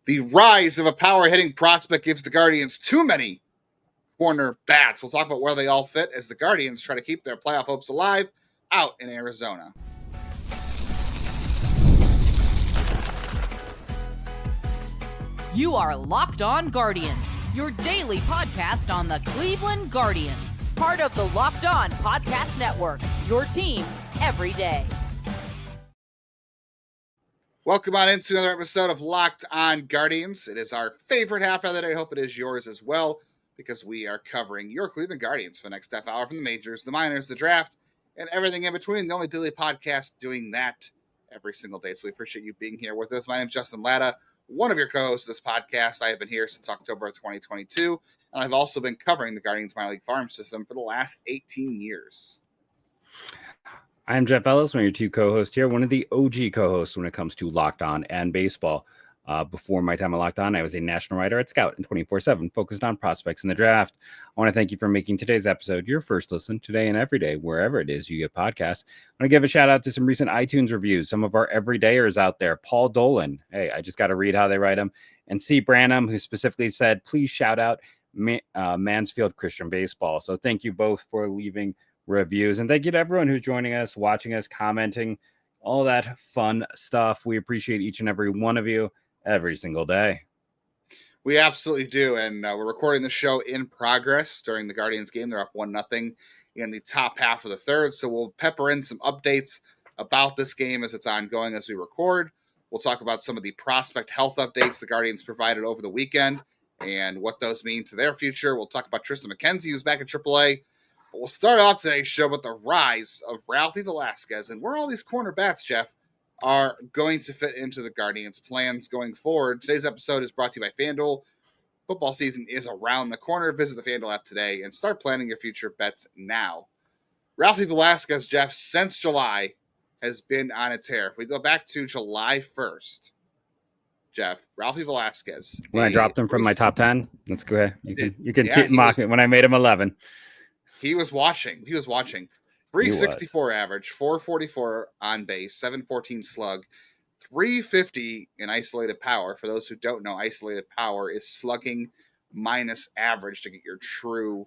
The rise of a power hitting prospect gives the Guardians too many corner bats. We'll talk about where they all fit as the Guardians try to keep their playoff hopes alive out in Arizona. You are Locked On Guardians, your daily podcast on the Cleveland Guardians. Part of the Locked On Podcast Network, your team every day. Welcome on into another episode of Locked On Guardians. It is our favorite half of the day. I hope it is yours as well, because we are covering your Cleveland Guardians for the next half hour from the majors, the minors, the draft, and everything in between. The only daily podcast doing that every single day. So we appreciate you being here with us. My name is Justin Lada, one of your co-hosts of this podcast. I have been here since October of 2022, and I've also been covering the Guardians minor league farm system for the last 18 years. I'm Jeff Ellis, one of your two co-hosts here, one of the OG co-hosts when it comes to Locked On and baseball. Before my time at Locked On, I was a national writer at Scout and 24/7, focused on prospects in the draft. I want to thank you for making today's episode your first listen today and every day, wherever it is you get podcasts. I want to give a shout out to some recent iTunes reviews, some of our everydayers out there. Paul Dolan, hey, I just got to read how they write them, and C. Branham, who specifically said, please shout out Mansfield Christian Baseball. So thank you both for leaving reviews, and thank you to everyone who's joining us, watching us, commenting, all that fun stuff. We appreciate each and every one of you every single day. We absolutely do, and we're recording the show in progress during the Guardians game. They're up 1-0 in the top half of the third, so we'll pepper in some updates about this game as it's ongoing as we record. We'll talk about some of the prospect health updates the Guardians provided over the weekend and what those mean to their future. We'll talk about Triston McKenzie, who's back at AAA. But we'll start off today's show with the rise of Ralphy Velazquez and where all these corner bats, Jeff, are going to fit into the Guardians' plans going forward. Today's episode is brought to you by FanDuel. Football season is around the corner. Visit the FanDuel app today and start planning your future bets now. Ralphy Velazquez, Jeff, since July, has been on a tear. If we go back to July 1st, Jeff, Ralphy Velazquez. When I dropped him from my top 10, let's go ahead. You can mock me when I made him 11. He was watching. 364 average, 444 on base, 714 slug, 350 in isolated power. For those who don't know, isolated power is slugging minus average to get your true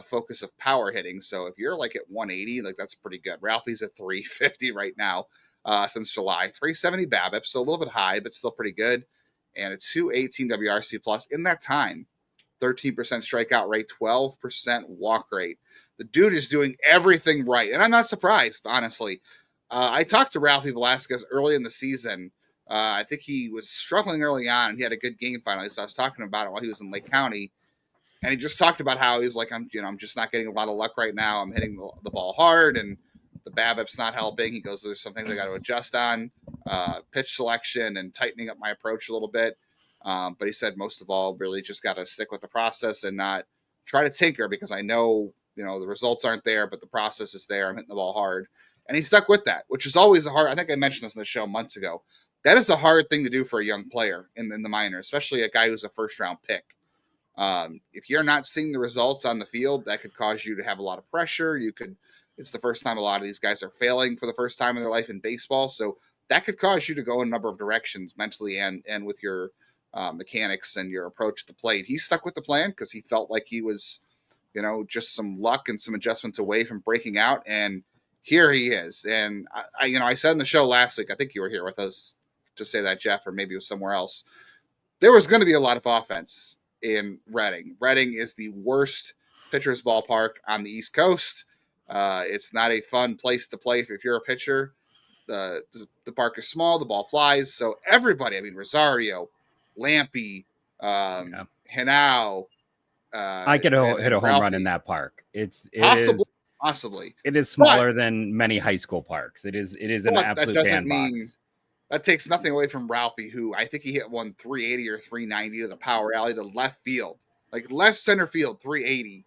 focus of power hitting. So if you're like at 180, like that's pretty good. Ralphie's at 350 right now since July. 370 BABIP, so a little bit high, but still pretty good. And a 218 WRC plus in that time. 13% strikeout rate, 12% walk rate. The dude is doing everything right, and I'm not surprised, honestly. I talked to Ralphy Velazquez early in the season. I think he was struggling early on, and he had a good game finally, so I was talking about it while he was in Lake County, and he just talked about how he's like, I'm just not getting a lot of luck right now. I'm hitting the ball hard, and the BABIP's not helping. He goes, there's some things I got to adjust on, pitch selection and tightening up my approach a little bit. But he said most of all, really just got to stick with the process and not try to tinker, because I know, the results aren't there, but the process is there. I'm hitting the ball hard. And he stuck with that, which is always I think I mentioned this in the show months ago. That is a hard thing to do for a young player in the minor, especially a guy who's a first-round pick. If you're not seeing the results on the field, that could cause you to have a lot of pressure. It's the first time a lot of these guys are failing for the first time in their life in baseball. So that could cause you to go in a number of directions mentally and with your mechanics and your approach to the plate. He stuck with the plan because he felt like he was, just some luck and some adjustments away from breaking out. And here he is. And I said in the show last week, I think you were here with us to say that, Jeff, or maybe it was somewhere else. There was going to be a lot of offense in Reading. Reading is the worst pitcher's ballpark on the East Coast. It's not a fun place to play if you're a pitcher. The park is small, the ball flies. So everybody, Rosario, Lampy, Henao. I could hit a home run in that park. Possibly. It is smaller than many high school parks. It is an absolute bandbox. That takes nothing away from Ralphie, who I think he hit one 380 or 390 to the power alley to left field. Like left center field, 380.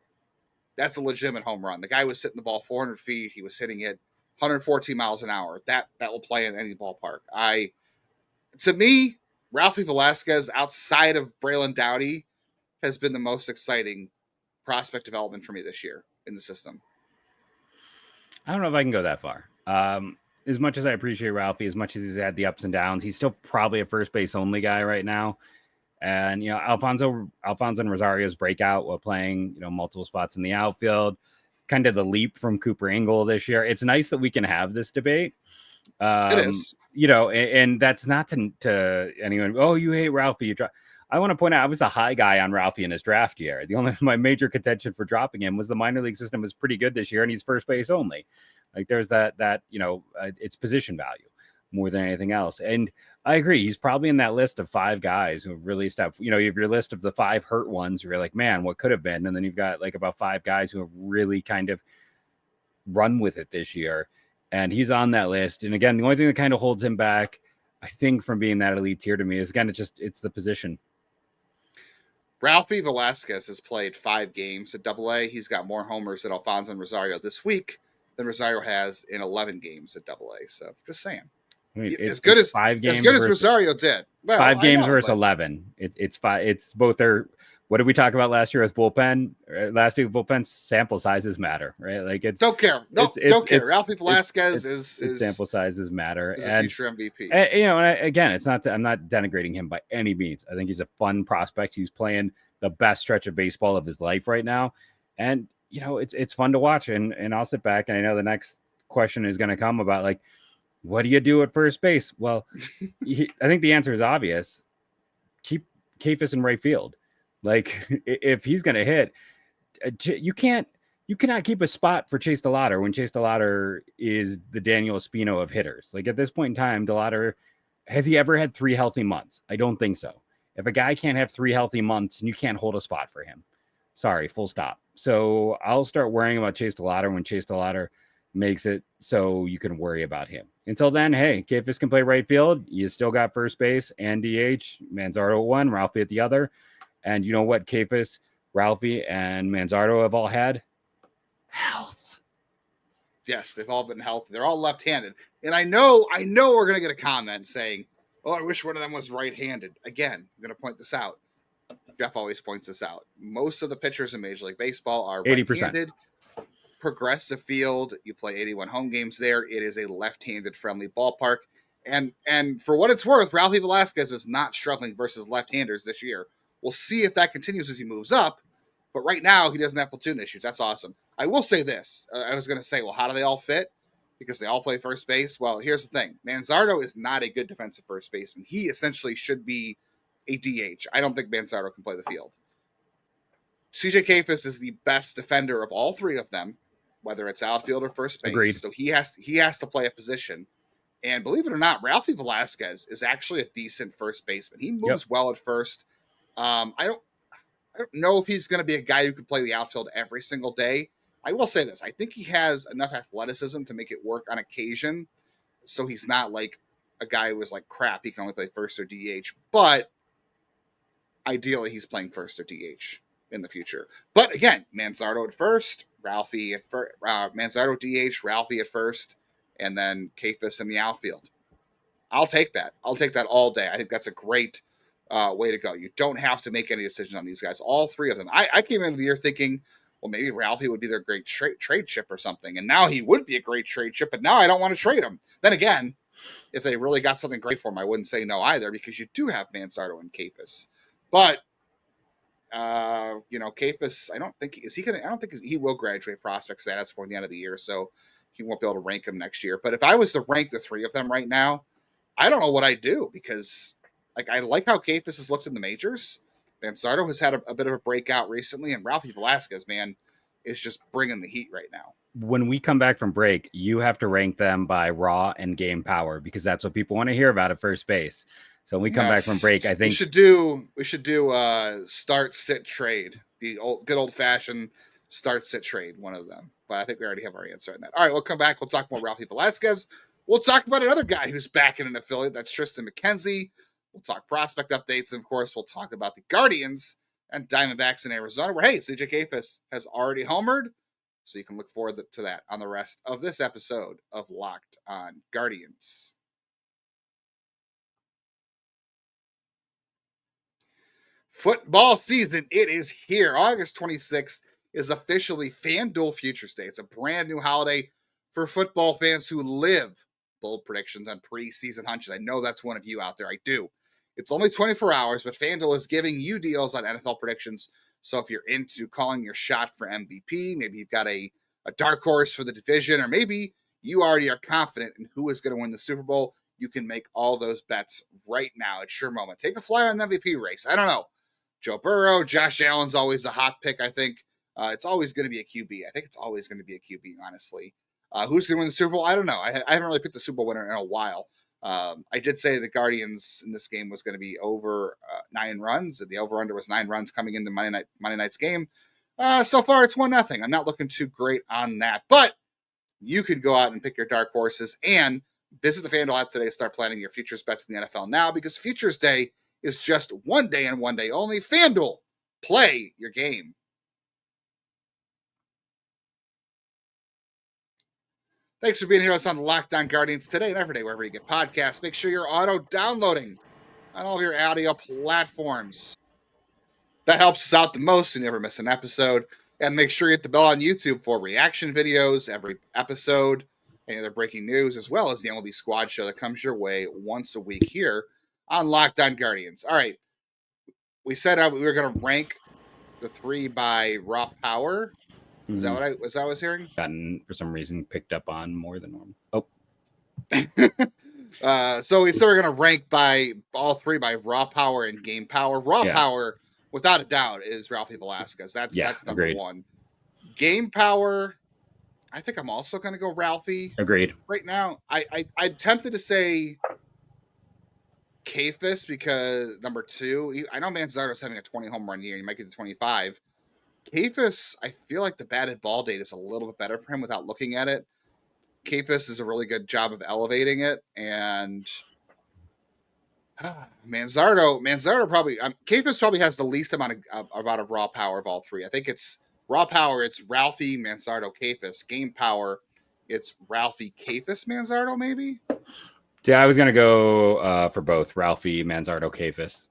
That's a legitimate home run. The guy was hitting the ball 400 feet. He was hitting it 114 miles an hour. That will play in any ballpark. To me, Ralphy Velazquez, outside of Braylon Dowdy, has been the most exciting prospect development for me this year in the system. I don't know if I can go that far. as much as I appreciate Ralphie, as much as he's had the ups and downs, he's still probably a first base only guy right now. And, you know, Alfonso and Rosario's breakout while playing, you know, multiple spots in the outfield, kind of the leap from Cooper Engel this year. It's nice that we can have this debate. It is. You know, and that's not to anyone. Oh, you hate Ralphie. I want to point out I was a high guy on Ralphie in his draft year. My major contention for dropping him was the minor league system was pretty good this year, and he's first base only. Like there's that you know, it's position value more than anything else. And I agree, he's probably in that list of 5 guys who have really stepped. You know, you have your list of the 5 hurt ones where you're like, man, what could have been, and then you've got like about 5 guys who have really kind of run with it this year. And he's on that list. And again, the only thing that kind of holds him back, I think, from being that elite tier to me is, again, it's the position. Ralphy Velazquez has played 5 games at AA. He's got more homers at Alfonso and Rosario this week than Rosario has in 11 games at AA. So just saying. I mean, as good as Rosario did. Well, 5 games versus 11. It's 5. It's both their. What did we talk about last year with bullpen? Last week with bullpen, sample sizes matter, right? Like it's don't care. No, don't care. Ralphy Velazquez is sample sizes matter, is a future MVP. And, you know, again, it's not. I'm not denigrating him by any means. I think he's a fun prospect. He's playing the best stretch of baseball of his life right now, and you know, it's fun to watch. And I'll sit back, and I know the next question is going to come about like, what do you do at first base? Well, I think the answer is obvious. Keep Kayfus in right field. Like if he's going to hit, you cannot keep a spot for Chase DeLauder when Chase DeLauder is the Daniel Espino of hitters. Like at this point in time, DeLauder, has he ever had 3 healthy months? I don't think so. If a guy can't have 3 healthy months, and you can't hold a spot for him, sorry, full stop. So I'll start worrying about Chase DeLauder when Chase DeLauder makes it so you can worry about him. Until then, hey, Kayfus can play right field. You still got first base and DH, Manzardo at 1, Ralphie at the other. And you know what Kayfus, Ralphie, and Manzardo have all had? Health. Yes, they've all been healthy. They're all left-handed. And I know we're going to get a comment saying, oh, I wish one of them was right-handed. Again, I'm going to point this out. Jeff always points this out. Most of the pitchers in Major League Baseball are 80%. Right-handed. Progressive Field, you play 81 home games there. It is a left-handed friendly ballpark. And for what it's worth, Ralphy Velazquez is not struggling versus left-handers this year. We'll see if that continues as he moves up. But right now, he doesn't have platoon issues. That's awesome. I will say this. I was going to say, well, how do they all fit? Because they all play first base. Well, here's the thing. Manzardo is not a good defensive first baseman. He essentially should be a DH. I don't think Manzardo can play the field. CJ Kayfus is the best defender of all 3 of them, whether it's outfield or first base. Agreed. So he has to play a position. And believe it or not, Ralphy Velazquez is actually a decent first baseman. He moves well at first. I don't know if he's going to be a guy who could play the outfield every single day. I will say this. I think he has enough athleticism to make it work on occasion. So he's not like a guy who was like, crap, he can only play first or DH. But ideally, he's playing first or DH in the future. But again, Manzardo at first, Ralphie at first, Manzardo DH, Ralphie at first, and then Kayfus in the outfield. I'll take that. I'll take that all day. I think that's a great way to go. You don't have to make any decisions on these guys. All 3 of them. I came into the year thinking, well, maybe Ralphie would be their great trade chip or something. And now he would be a great trade chip, but now I don't want to trade him. Then again, if they really got something great for him, I wouldn't say no either, because you do have Manzardo and Kayfus. But you know, Kayfus, I don't think he will graduate prospect status before the end of the year, so he won't be able to rank him next year. But if I was to rank the 3 of them right now, I don't know what I'd do, because like I like how Kayfus has looked in the majors. Manzardo has had a bit of a breakout recently, and Ralphy Velazquez, man, is just bringing the heat right now. When we come back from break, you have to rank them by raw and game power, because that's what people want to hear about at first base. So when we come back from break, I think we should do start, sit, trade. The good old fashioned start, sit, trade, one of them. But I think we already have our answer on that. All right, we'll come back. We'll talk more Ralphy Velazquez. We'll talk about another guy who's back in an affiliate. That's Triston McKenzie. We'll talk prospect updates. And of course, we'll talk about the Guardians and Diamondbacks in Arizona, where, hey, CJ Kayfus has already homered. So you can look forward to that on the rest of this episode of Locked on Guardians. Football season, it is here. August 26th is officially FanDuel Futures Day. It's a brand new holiday for football fans who live bold predictions on preseason hunches. I know that's one of you out there. I do. It's only 24 hours, but FanDuel is giving you deals on NFL predictions. So if you're into calling your shot for MVP, maybe you've got a dark horse for the division, or maybe you already are confident in who is going to win the Super Bowl, you can make all those bets right now. It's your moment. Take a flyer on the MVP race. I don't know. Joe Burrow, Josh Allen's always a hot pick, I think. It's always going to be a QB. I think it's always going to be a QB, honestly. Who's going to win the Super Bowl? I don't know. I haven't really picked the Super Bowl winner in a while. I did say the Guardians in this game was going to be over 9 runs. The over-under was 9 runs coming into Monday night's game. So far, it's 1-0. I'm not looking too great on that. But you could go out and pick your dark horses and visit the FanDuel app today to start planning your futures bets in the NFL now, because Futures Day is just one day and one day only. FanDuel, play your game. Thanks for being here with us on the Locked On Guardians today and every day, wherever you get podcasts. Make sure you're auto-downloading on all of your audio platforms. That helps us out the most so you never miss an episode. And make sure you hit the bell on YouTube for reaction videos every episode, any other breaking news, as well as the MLB Squad Show that comes your way once a week here on Locked On Guardians. All right. We said we were going to rank the 3 by raw power. Is that what I was hearing? Gotten, for some reason, picked up on more than normal. Oh. So we said we're going to rank by all 3 by raw power and game power. Raw power, without a doubt, is Ralphy Velazquez. That's number agreed. 1. Game power, I think I'm also going to go Ralphie. Agreed. Right now, I'm tempted to say Kayfus because number 2. I know Manzardo's having a 20 home run year. He might get to 25. Kayfus, I feel like the batted ball data is a little bit better for him without looking at it. Kayfus is a really good job of elevating it, and Manzardo probably Kayfus probably has the least amount of raw power of all 3. I think it's raw power. It's Ralphie, Manzardo, Kayfus. Game power, it's Ralphie, Kayfus, Manzardo, maybe. Yeah, I was gonna go for both Ralphie, Manzardo, Kayfus.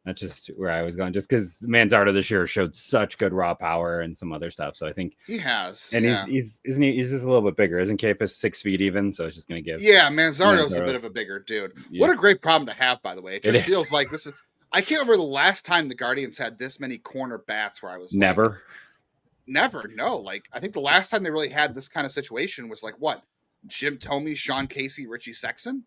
That's just where I was going, just because Manzardo this year showed such good raw power and some other stuff. So I think he has, and he's just a little bit bigger, isn't Kayfus 6 feet even? So it's just going to give. Yeah, Manzardo's a bit of a bigger dude. Yeah. What a great problem to have, by the way. It just feels like this is. I can't remember the last time the Guardians had this many corner bats where I was never. No, like I think the last time they really had this kind of situation was like what? Jim Thome, Sean Casey, Richie Sexson.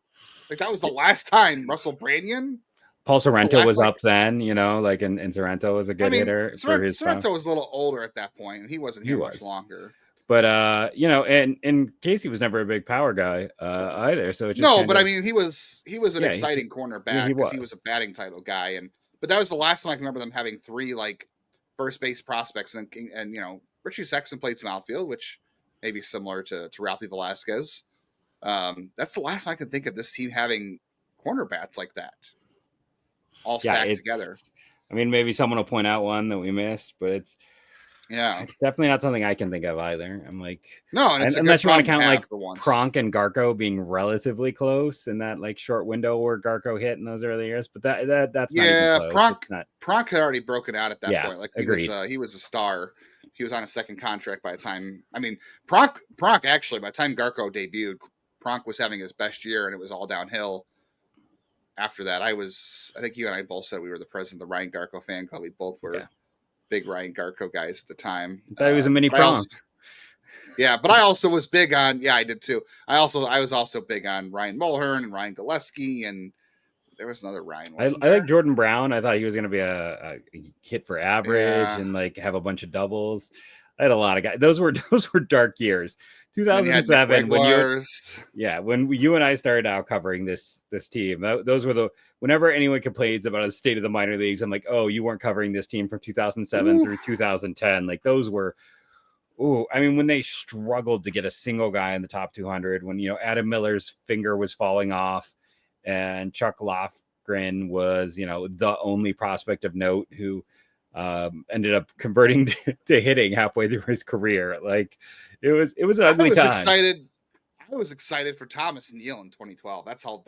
Like that was the last time. Russell Branyan. Paul Sorrento was up then, and Sorrento was a good hitter. Sorrento was a little older at that point, and he wasn't here much longer. But and Casey was never a big power guy either. So it just I mean, he was an exciting cornerback because he was a batting title guy, but that was the last time I can remember them having 3 like first base prospects, and Richie Sexson played some outfield, which may be similar to Ralphie Velazquez. That's the last time I can think of this team having corner bats like that. All stacked together. I mean, maybe someone will point out one that we missed, but it's definitely not something I can think of either. I'm like, no, and unless you want to count like Kronk and Garco being relatively close in that like short window where Garco hit in those early years, but that's not even close. Pronk had already broken out at that point. Like he was a star. He was on a second contract by the time. I mean, Pronk actually by the time Garco debuted, Pronk was having his best year, and it was all downhill. After that, I think you and I both said we were the president of the Ryan Garco fan club. We both were big Ryan Garco guys at the time. That was a mini Pronk. But I also was big on, I did too. I was also big on Ryan Mulhern and Ryan Gillespie, and there was another Ryan. I like Jordan Brown. I thought he was going to be a hit for average and like have a bunch of doubles. I had a lot of guys. Those were dark years. 2007 when you and I started out covering this team. Those were whenever anyone complains about the state of the minor leagues, I'm like, oh, you weren't covering this team from 2007 through 2010. Like those were. I mean, when they struggled to get a single guy in the top 200, when Adam Miller's finger was falling off, and Chuck Lofgren was the only prospect of note who ended up converting to hitting halfway through his career. Like it was an ugly time. I was excited for Thomas Neal in 2012. That's how.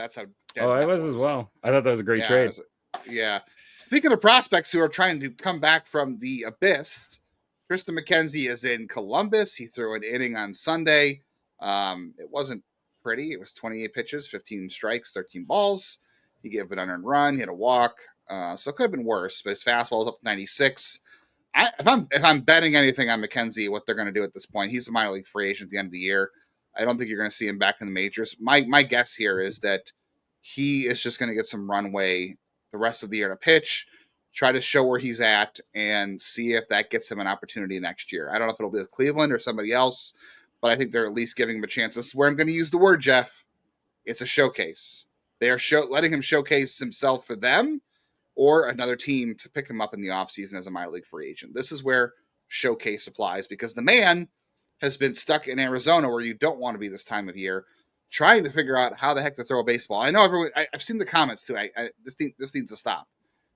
I was as well. I thought that was a great trade. Speaking of prospects who are trying to come back from the abyss, Triston McKenzie is in Columbus. He threw an inning on Sunday. It wasn't pretty. It was 28 pitches, 15 strikes, 13 balls. He gave an unearned run, he had a walk. So it could have been worse, but his fastball was up to 96. If I'm betting anything on McKenzie, what they're going to do at this point, he's a minor league free agent at the end of the year. I don't think you're going to see him back in the majors. My guess here is that he is just going to get some runway the rest of the year to pitch, try to show where he's at, and see if that gets him an opportunity next year. I don't know if it'll be with Cleveland or somebody else, but I think they're at least giving him a chance. This is where I'm going to use the word, Jeff. It's a showcase. They are letting him showcase himself for them or another team to pick him up in the offseason as a minor league free agent. This is where showcase applies because the man has been stuck in Arizona where you don't want to be this time of year, trying to figure out how the heck to throw a baseball. I know everyone. I've seen the comments too. This needs to stop.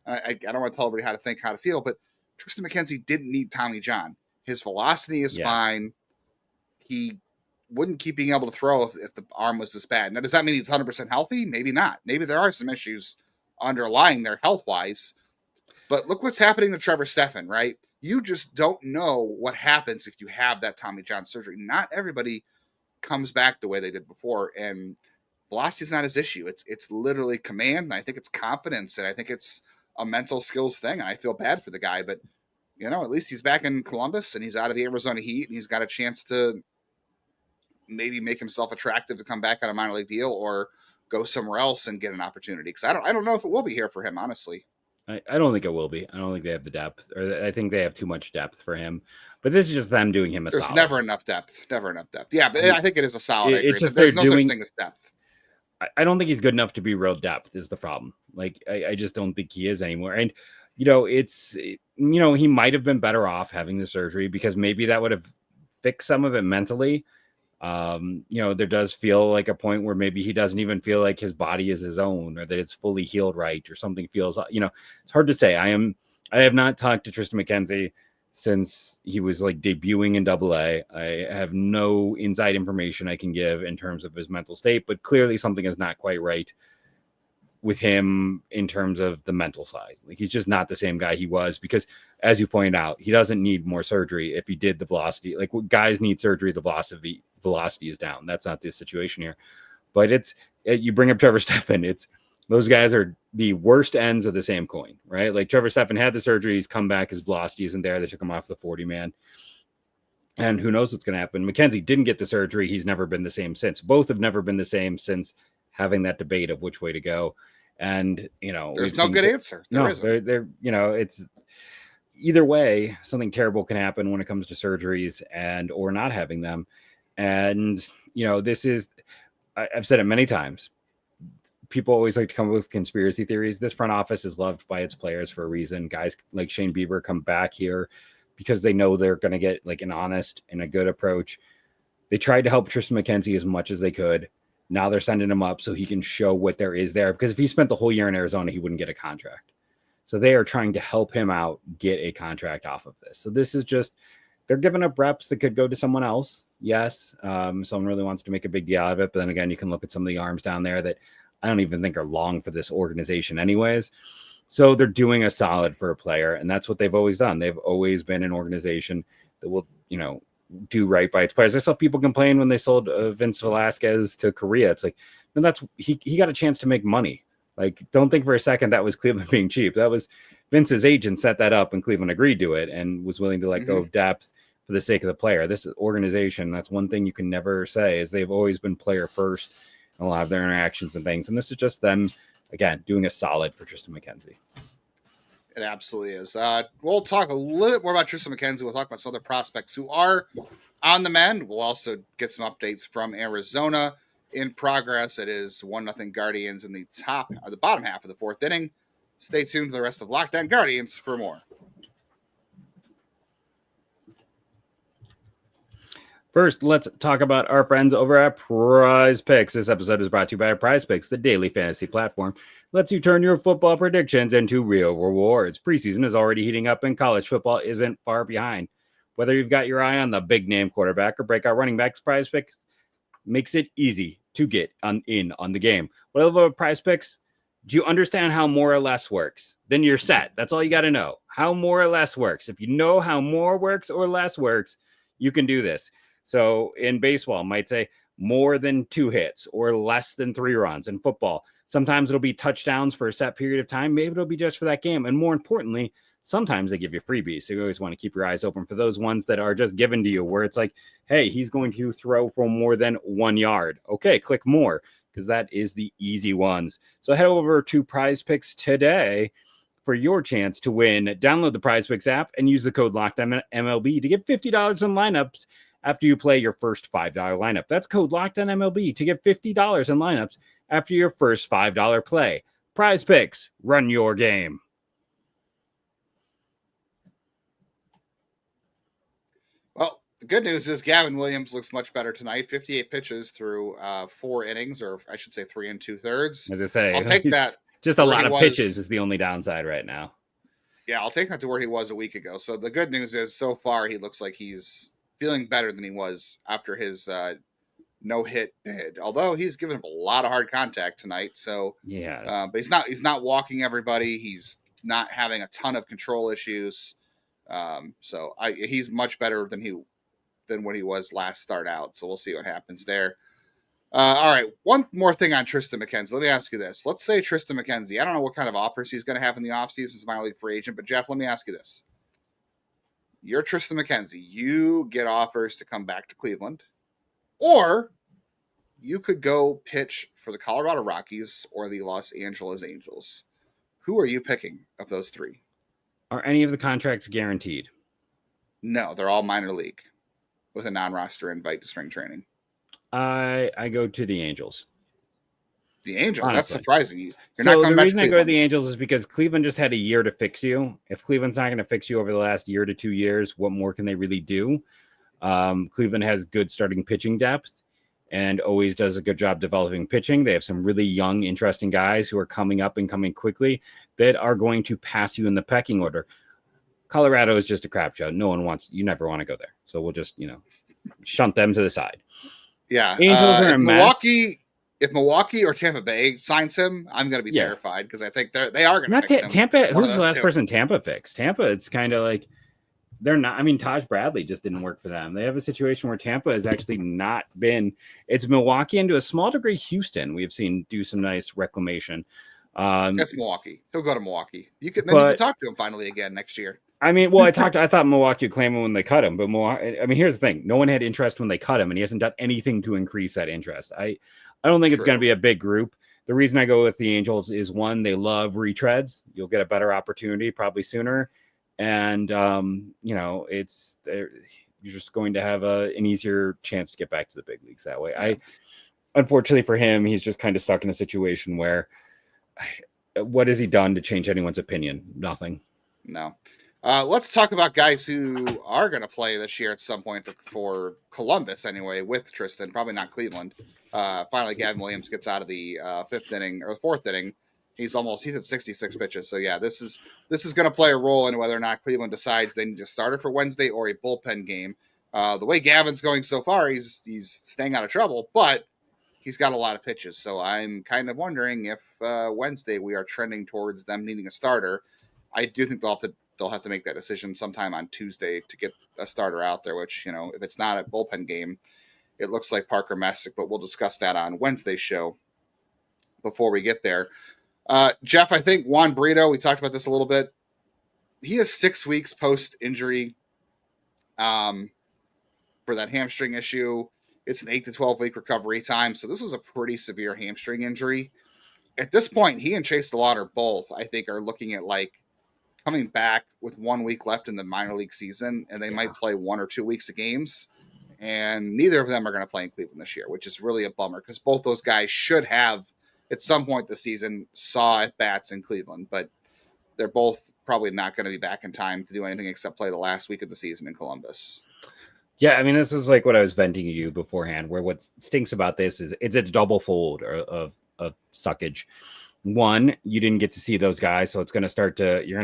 I don't want to tell everybody how to think, how to feel, but Triston McKenzie didn't need Tommy John. His velocity is fine. He wouldn't keep being able to throw if the arm was this bad. Now, does that mean he's 100% healthy? Maybe not. Maybe there are some issues underlying there health-wise. But look what's happening to Trevor Stephan, right? You just don't know what happens if you have that Tommy John surgery. Not everybody comes back the way they did before, and velocity is not his issue. It's literally command, and I think it's confidence, and I think it's a mental skills thing, and I feel bad for the guy, but at least he's back in Columbus, and he's out of the Arizona heat, and he's got a chance to maybe make himself attractive to come back on a minor league deal or go somewhere else and get an opportunity. Because I don't know if it will be here for him, honestly. I don't think it will be. I don't think they have the depth, or I think they have too much depth for him. But this is just them doing him a solid. There's never enough depth. Yeah, but I think it is a solid. It's just there's no such thing as depth. I don't think he's good enough to be real depth is the problem. Like, I just don't think he is anymore. And, he might have been better off having the surgery because maybe that would have fixed some of it mentally. There does feel like a point where maybe he doesn't even feel like his body is his own or that it's fully healed right or something feels, it's hard to say. I have not talked to Triston McKenzie since he was like debuting in AA. I have no inside information I can give in terms of his mental state, but clearly something is not quite right with him in terms of the mental side. Like, he's just not the same guy he was because, as you pointed out, he doesn't need more surgery. If he did, the velocity, like what guys need surgery, the velocity is down. That's not the situation here, but you bring up Trevor Stephan. Those guys are the worst ends of the same coin, right? Like, Trevor Stephan had the surgery. He's come back. His velocity isn't there. They took him off the 40-man. And who knows what's going to happen. McKenzie didn't get the surgery. He's never been the same since. Both have never been the same since having that debate of which way to go. And, there's no good answer. It's either way, something terrible can happen when it comes to surgeries or not having them. And, I've said it many times. People always like to come up with conspiracy theories. This front office is loved by its players for a reason. Guys like Shane Bieber come back here because they know they're going to get like an honest and a good approach. They tried to help Triston McKenzie as much as they could. Now they're sending him up so he can show what there is there. Because if he spent the whole year in Arizona, he wouldn't get a contract. So they are trying to help him out get a contract off of this. So this is just, they're giving up reps that could go to someone else. Yes. Someone really wants to make a big deal out of it. But then again, you can look at some of the arms down there that I don't even think are long for this organization anyways. So they're doing a solid for a player. And that's what they've always done. They've always been an organization that will, do right by its players. I saw people complain when they sold Vince Velazquez to Korea. It's like, no, that's he got a chance to make money. Like, don't think for a second that was Cleveland being cheap. That was Vince's agent set that up and Cleveland agreed to it and was willing to let go of depth for the sake of the player. This organization, that's one thing you can never say, is they've always been player first in a lot of their interactions and things. And this is just them, again, doing a solid for Triston McKenzie. It absolutely is. We'll talk a little bit more about Triston McKenzie. We'll talk about some other prospects who are on the mend. We'll also get some updates from Arizona in progress. It is 1-0 Guardians in the bottom half of the fourth inning. Stay tuned to the rest of Locked On Guardians for more. First, let's talk about our friends over at Prize Picks. This episode is brought to you by Prize Picks, the daily fantasy platform. Lets you turn your football predictions into real rewards. Preseason is already heating up and college football isn't far behind. Whether you've got your eye on the big name quarterback or breakout running backs, Prize Picks makes it easy to get in on the game. What I love about Prize Picks, do you understand how more or less works? Then you're set. That's all you got to know. How more or less works. If you know how more works or less works, you can do this. So in baseball, might say more than 2 hits or less than 3 runs. In football, sometimes it'll be touchdowns for a set period of time. Maybe it'll be just for that game. And more importantly, sometimes they give you freebies. So you always want to keep your eyes open for those ones that are just given to you, where it's like, hey, he's going to throw for more than 1 yard. Okay, click more, because that is the easy ones. So head over to Prize Picks today for your chance to win. Download the Prize Picks app and use the code LOCKEDONMLB to get $50 in lineups after you play your first $5 lineup. That's code LOCKEDONMLB to get $50 in lineups after your first $5 play. Prize Picks, run your game. Well, the good news is Gavin Williams looks much better tonight. 58 pitches through 4 innings, or I should say 3 2/3. As I say, I'll take that. Just a lot of pitches is the only downside right now. Yeah, I'll take that to where he was a week ago. So the good news is, so far, he looks like he's feeling better than he was after his no-hit bid. Although he's given up a lot of hard contact tonight. So yeah, but he's not walking everybody. He's not having a ton of control issues. So he's much better than what he was last start out. So we'll see what happens there. All right, one more thing on Triston McKenzie. Let me ask you this. Let's say Triston McKenzie, I don't know what kind of offers he's going to have in the offseason as a minor league free agent, but Jeff, let me ask you this. You're Triston McKenzie. You get offers to come back to Cleveland, or you could go pitch for the Colorado Rockies or the Los Angeles Angels. Who are you picking of those 3? Are any of the contracts guaranteed? No, they're all minor league with a non-roster invite to spring training. I go to the Angels. The Angels? Honestly. That's surprising. You're so not coming the back reason to I go to the Angels is because Cleveland just had a year to fix you. If Cleveland's not going to fix you over the last year to 2 years, what more can they really do? Cleveland has good starting pitching depth and always does a good job developing pitching. They have some really young, interesting guys who are coming up and coming quickly that are going to pass you in the pecking order. Colorado is just a crap show. You never want to go there. So we'll just, shunt them to the side. Yeah. Angels are a mess. If Milwaukee or Tampa Bay signs him, I'm going to be terrified because I think they are going to fix him. Tampa. Who's the last person Tampa fixed? Tampa, it's kind of like they're not. I mean, Taj Bradley just didn't work for them. They have a situation where Tampa has actually not been. It's Milwaukee and to a small degree Houston. We have seen do some nice reclamation. That's Milwaukee. He'll go to Milwaukee. You can talk to him finally again next year. I mean, well, I thought Milwaukee would claim him when they cut him, but here's the thing. No one had interest when they cut him, and he hasn't done anything to increase that interest. I don't think it's going to be a big group. The reason I go with the Angels is, one, they love retreads. You'll get a better opportunity probably sooner. And, you're just going to have an easier chance to get back to the big leagues that way. Yeah. Unfortunately for him, he's just kind of stuck in a situation where what has he done to change anyone's opinion? Nothing. No. Let's talk about guys who are going to play this year at some point for Columbus anyway, with Triston, probably not Cleveland. Finally, Gavin Williams gets out of the 5th inning or the 4th inning. He's at 66 pitches. So yeah, this is going to play a role in whether or not Cleveland decides they need to start it for Wednesday or a bullpen game. The way Gavin's going so far, he's staying out of trouble, but he's got a lot of pitches. So I'm kind of wondering if Wednesday we are trending towards them needing a starter. I do think they'll have to make that decision sometime on Tuesday to get a starter out there, which, if it's not a bullpen game, it looks like Parker Messick, but we'll discuss that on Wednesday's show before we get there. Jeff, I think Juan Brito, we talked about this a little bit. He has 6 weeks post-injury for that hamstring issue. It's an 8 to 12 week recovery time. So this was a pretty severe hamstring injury. At this point, he and Chase DeLauder both, I think, are looking at coming back with 1 week left in the minor league season, and they might play 1 or 2 weeks of games. And neither of them are going to play in Cleveland this year, which is really a bummer because both those guys should have, at some point this season, saw at bats in Cleveland, but they're both probably not going to be back in time to do anything except play the last week of the season in Columbus. Yeah, I mean, this is like what I was venting to you beforehand, where what stinks about this is it's a double fold of suckage. One, you didn't get to see those guys, so you're going to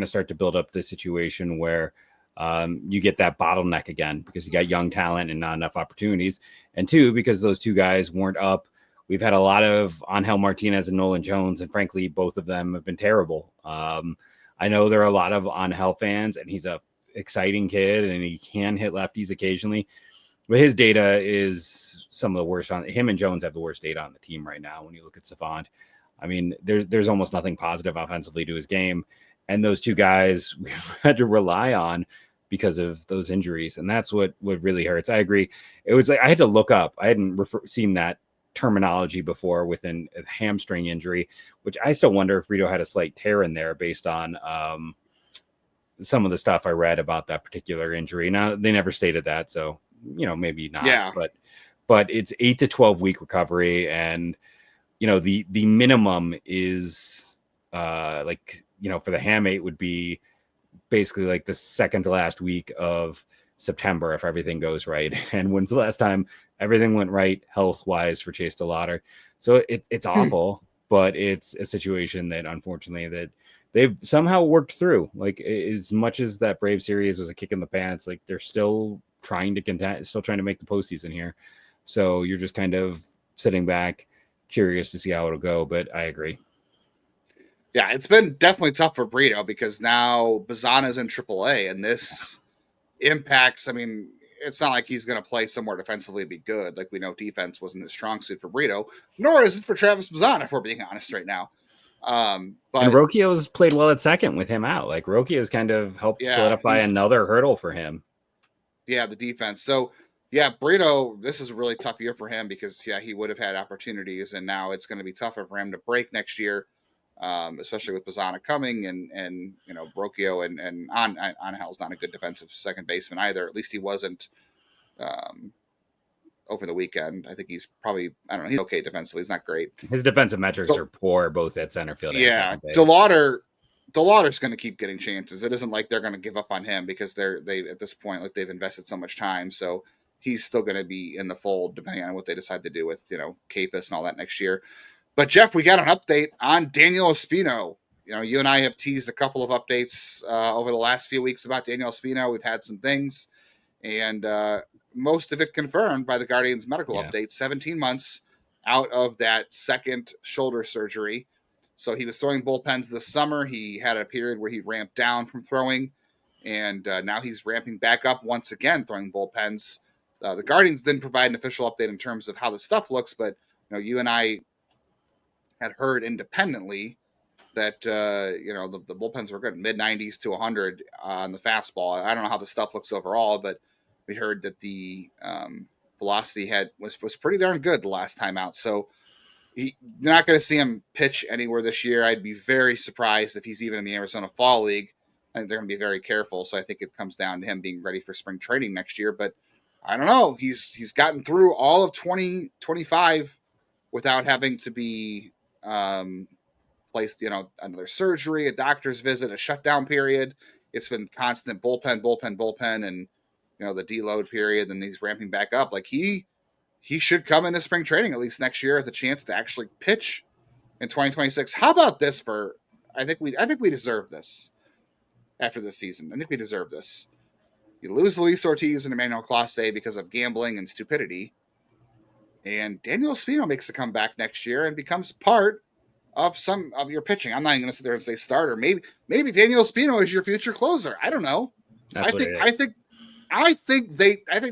start to build up the situation where you get that bottleneck again because you got young talent and not enough opportunities. And two, because those two guys weren't up. We've had a lot of Angel Martinez and Nolan Jones, and frankly, both of them have been terrible. I know there are a lot of Angel fans, and he's a exciting kid, and he can hit lefties occasionally. But his data is some of the worst on him, and Jones have the worst data on the team right now. When you look at Savant, I mean, there's almost nothing positive offensively to his game. And those two guys we've had to rely on because of those injuries. And that's what really hurts. I agree. It was like I had to look up. I hadn't seen that terminology before with a hamstring injury, which I still wonder if Brito had a slight tear in there based on some of the stuff I read about that particular injury. Now, they never stated that. So, maybe not. Yeah. But it's 8 to 12 week recovery. And, the minimum is for the hamate would be basically like the second to last week of September if everything goes right. And when's the last time everything went right health wise for Chase DeLauder? So it's awful, but it's a situation that unfortunately that they've somehow worked through. Like as much as that Brave series was a kick in the pants, like they're still trying to contend, still trying to make the postseason here. So you're just kind of sitting back, curious to see how it'll go. But I agree. Yeah, it's been definitely tough for Brito because now Bazana's in AAA, and this impacts. I mean, it's not like he's going to play somewhere defensively and be good. Like we know, defense wasn't the strong suit for Brito, nor is it for Travis Bazana, if we're being honest right now. But and Rocchio's played well at second with him out. Like Rocchio's kind of helped solidify another hurdle for him. Yeah, the defense. So yeah, Brito, this is a really tough year for him because he would have had opportunities, and now it's going to be tougher for him to break next year. Especially with Bazana coming and Rocchio and Angel's not a good defensive second baseman either. At least he wasn't over the weekend. I think he's probably, he's okay defensively. He's not great. His defensive metrics are poor both at center field. Yeah. DeLauder's going to keep getting chances. It isn't like they're going to give up on him because they at this point, like they've invested so much time. So he's still going to be in the fold depending on what they decide to do with, Kayfus and all that next year. But, Jeff, we got an update on Daniel Espino. You and I have teased a couple of updates over the last few weeks about Daniel Espino. We've had some things, and most of it confirmed by the Guardians medical update. 17 months out of that second shoulder surgery. So he was throwing bullpens this summer. He had a period where he ramped down from throwing, and now he's ramping back up once again, throwing bullpens. The Guardians didn't provide an official update in terms of how the stuff looks, but you and I had heard independently that, the bullpens were good, mid-90s to 100 on the fastball. I don't know how the stuff looks overall, but we heard that the velocity was pretty darn good the last time out. So you're not going to see him pitch anywhere this year. I'd be very surprised if he's even in the Arizona Fall League. I think they're going to be very careful. So I think it comes down to him being ready for spring training next year. But I don't know. He's gotten through all of 2025 without having to be placed, another surgery, a doctor's visit, a shutdown period. It's been constant bullpen, and the deload period, and he's ramping back up. Like he should come into spring training at least next year with a chance to actually pitch in 2026. How about this I think we deserve this after this season. I think we deserve this. You lose Luis Ortiz and Emmanuel Clase because of gambling and stupidity. And Daniel Espino makes a comeback next year and becomes part of some of your pitching. I'm not even going to sit there and say starter. Maybe Daniel Espino is your future closer. I don't know. I think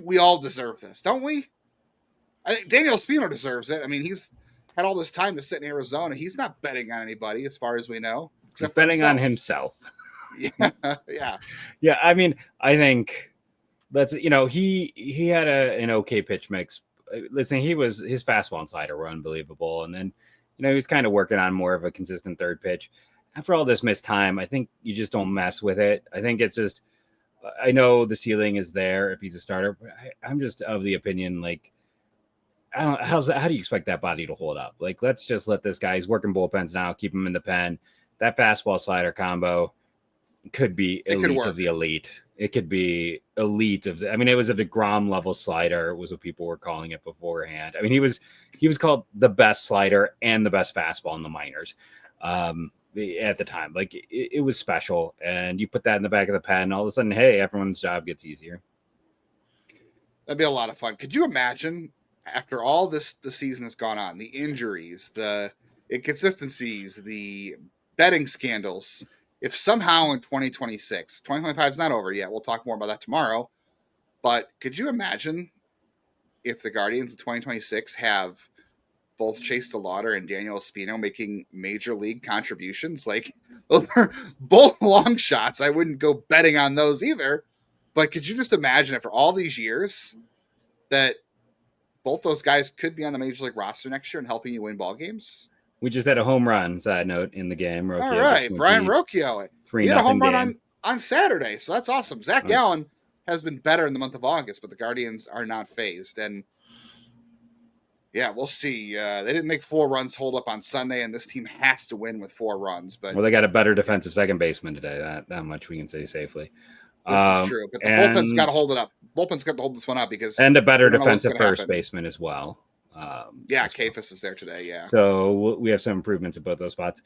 we all deserve this, don't we? I think Daniel Espino deserves it. I mean, he's had all this time to sit in Arizona. He's not betting on anybody, as far as we know. He's betting on himself. Yeah. I mean, I think that's he had an okay pitch mix. Listen, his fastball and slider were unbelievable, and then he was kind of working on more of a consistent third pitch. After all this missed time, I think you just don't mess with it. I think it's just, I know the ceiling is there if he's a starter, but I'm just of the opinion, like, I don't know, how do you expect that body to hold up? Like, let's just let this guy, he's working bullpens now, keep him in the pen. That fastball slider combo could be elite of the elite. It could be elite of it was a DeGrom level slider, was what people were calling it beforehand. I mean, he was called the best slider and the best fastball in the minors at the time. Like it was special, and you put that in the back of the pen, and all of a sudden, hey, everyone's job gets easier. That'd be a lot of fun. Could you imagine after all the season has gone on, the injuries, the inconsistencies, the betting scandals, if somehow in 2025 is not over yet, we'll talk more about that tomorrow, but could you imagine if the Guardians in 2026 have both Chase DeLauder and Daniel Espino making major league contributions. Like, those are both long shots. I wouldn't go betting on those either. But could you just imagine it for all these years that both those guys could be on the major league roster next year and helping you win ball games? We just had a home run, side note, in the game. Rocchio, all right, Brayan Rocchio. He had a home run on Saturday, so that's awesome. Zach Gallen has been better in the month of August, but the Guardians are not phased. And yeah, we'll see. They didn't make 4 runs hold up on Sunday, and this team has to win with 4 runs. But they got a better defensive second baseman today. That much we can say safely. This is true, but the bullpen's got to hold it up. Bullpen's got to hold this one up because a better defensive first baseman as well. Kayfus is there today. Yeah, so we have some improvements at both those spots.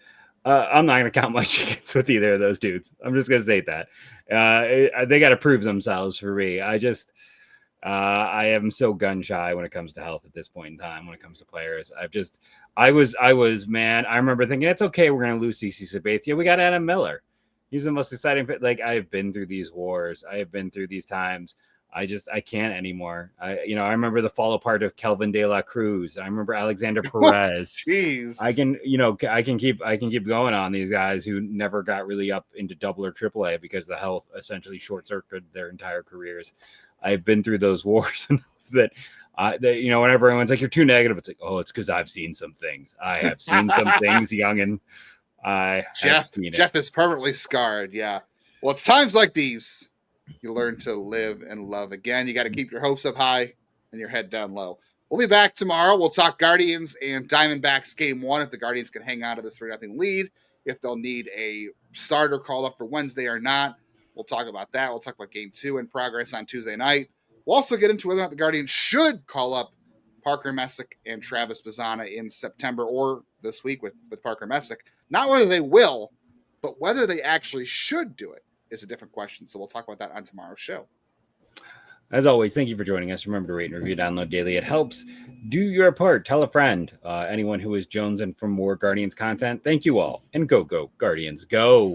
I'm not going to count my chickens with either of those dudes. I'm just going to state that they got to prove themselves for me. I am so gun shy when it comes to health at this point in time. When it comes to players, I was man. I remember thinking it's okay. We're going to lose CC Sabathia. We got Adam Miller. He's the most exciting fit. Like, I've been through these wars. I have been through these times. I can't anymore. I remember the fall apart of Kelvin De La Cruz. I remember Alexander Perez. Jeez. I can keep going on these guys who never got really up into double or triple A because the health essentially short circuited their entire careers. I've been through those wars enough that whenever everyone's like, you're too negative, it's like, oh, it's because I've seen some things. I have seen some things, youngin. Jeff is permanently scarred. Yeah. Well, it's times like these you learn to live and love again. You got to keep your hopes up high and your head down low. We'll be back tomorrow. We'll talk Guardians and Diamondbacks game 1. If the Guardians can hang on to this 3-0 lead, if they'll need a starter called up for Wednesday or not. We'll talk about that. We'll talk about game 2 in progress on Tuesday night. We'll also get into whether or not the Guardians should call up Parker Messick and Travis Bazzana in September or this week with Parker Messick. Not whether they will, but whether they actually should do it is a different question. So we'll talk about that on tomorrow's show. As always, thank you for joining us. Remember to rate and review, download daily. It helps. Do your part. Tell a friend. Anyone who is jonesing for more Guardians content. Thank you all. And go, Guardians, go.